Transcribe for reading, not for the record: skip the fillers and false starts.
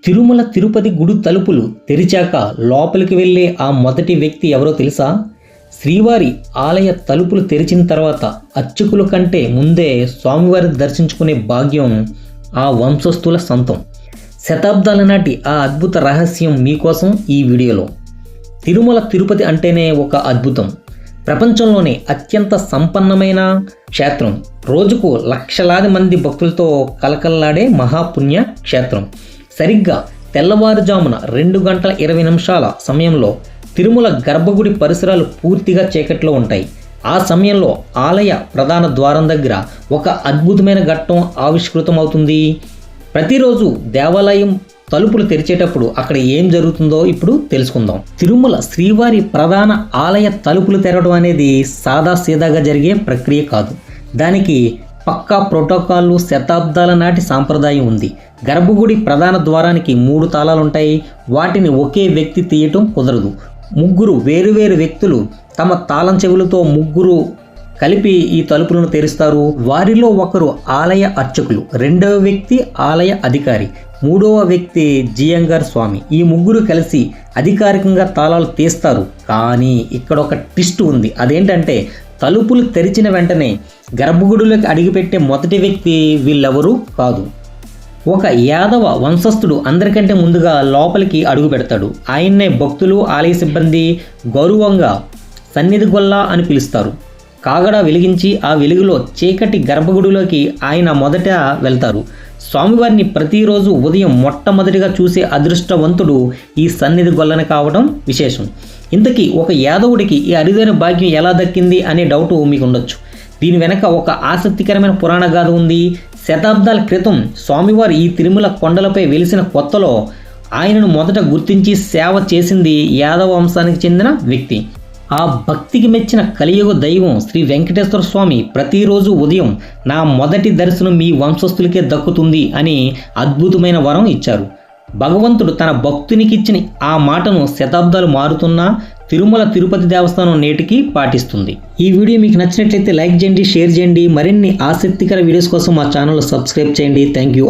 తిరుమల తిరుపతి గుడి తలుపులు తెరిచాక లోపలికి వెళ్ళే ఆ మొదటి వ్యక్తి ఎవరో తెలుసా? శ్రీవారి ఆలయ తలుపులు తెరిచిన తర్వాత అర్చకుల కంటే ముందే స్వామివారిని దర్శించుకునే భాగ్యం ఆ వంశస్థుల సొంతం. శతాబ్దాల నాటి ఆ అద్భుత రహస్యం మీకోసం ఈ వీడియోలో. తిరుమల తిరుపతి అంటేనే ఒక అద్భుతం. ప్రపంచంలోనే అత్యంత సంపన్నమైన క్షేత్రం. రోజుకు లక్షలాది మంది భక్తులతో కలకల్లాడే మహాపుణ్య క్షేత్రం. సరిగ్గా తెల్లవారుజామున 2:20 సమయంలో తిరుమల గర్భగుడి పరిసరాలు పూర్తిగా చీకట్లో ఉంటాయి. ఆ సమయంలో ఆలయ ప్రధాన ద్వారం దగ్గర ఒక అద్భుతమైన ఘట్టం ఆవిష్కృతమవుతుంది. ప్రతిరోజు దేవాలయం తలుపులు తెరిచేటప్పుడు అక్కడ ఏం జరుగుతుందో ఇప్పుడు తెలుసుకుందాం. తిరుమల శ్రీవారి ప్రధాన ఆలయ తలుపులు తెరవడం అనేది సాదాసీదాగా జరిగే ప్రక్రియ కాదు. దానికి పక్కా ప్రోటోకాల్లు, శతాబ్దాల నాటి సాంప్రదాయం ఉంది. గర్భగుడి ప్రధాన ద్వారానికి 3 తాళాలు ఉంటాయి. వాటిని ఒకే వ్యక్తి తీయటం కుదరదు. ముగ్గురు వేరువేరు వ్యక్తులు తమ తాళం చెవులతో ముగ్గురు కలిపి ఈ తలుపులను తెరుస్తారు. వారిలో ఒకరు ఆలయ అర్చకులు, రెండవ వ్యక్తి ఆలయ అధికారి, మూడవ వ్యక్తి జియంగార్ స్వామి. ఈ ముగ్గురు కలిసి అధికారికంగా తాళాలు తీస్తారు. కానీ ఇక్కడ ఒక ట్విస్ట్ ఉంది. అదేంటంటే తలుపులు తెరిచిన వెంటనే గర్భగుడిలోకి అడుగుపెట్టే మొదటి వ్యక్తి వీళ్ళెవరూ కాదు. ఒక యాదవ వంశస్థుడు అందరికంటే ముందుగా లోపలికి అడుగు పెడతాడు. ఆయన్నే భక్తులు, ఆలయ సిబ్బంది గౌరవంగా సన్నిధి గొల్ల అని పిలుస్తారు. కాగడ వెలిగించి ఆ వెలుగులో చీకటి గర్భగుడిలోకి ఆయన మొదట వెళ్తారు. స్వామివారిని ప్రతిరోజు ఉదయం మొట్టమొదటిగా చూసే అదృష్టవంతుడు ఈ సన్నిధి గొల్లని కావడం విశేషం. ఇంతకీ ఒక యాదవుడికి ఈ అరుదైన భాగ్యం ఎలా దక్కింది అనే డౌట్ మీకు ఉండొచ్చు. దీని వెనక ఒక ఆసక్తికరమైన పురాణ గాథ ఉంది. శతాబ్దాల క్రితం స్వామివారు ఈ తిరుమల కొండలపై వెలిసిన కొత్తలో ఆయనను మొదట గుర్తించి సేవ చేసింది యాదవ వంశానికి చెందిన వ్యక్తి. ఆ భక్తికి మెచ్చిన కలియుగ దైవం శ్రీ వెంకటేశ్వర స్వామి ప్రతిరోజు ఉదయం నా మొదటి దర్శనం మీ వంశస్థులకే దక్కుతుంది అని అద్భుతమైన వరం ఇచ్చారు. భగవంతుడు తన భక్తునికి ఇచ్చిన ఆ మాటను శతాబ్దాలు మారుతున్నా తిరుమల తిరుపతి దేవస్థానం నేటికి పాటిస్తుంది. ఈ వీడియో మీకు నచ్చినట్లయితే లైక్ చేయండి, షేర్ చేయండి. మరిన్ని ఆసక్తికర వీడియోస్ కోసం మా ఛానల్ సబ్స్క్రైబ్ చేయండి. Thank you.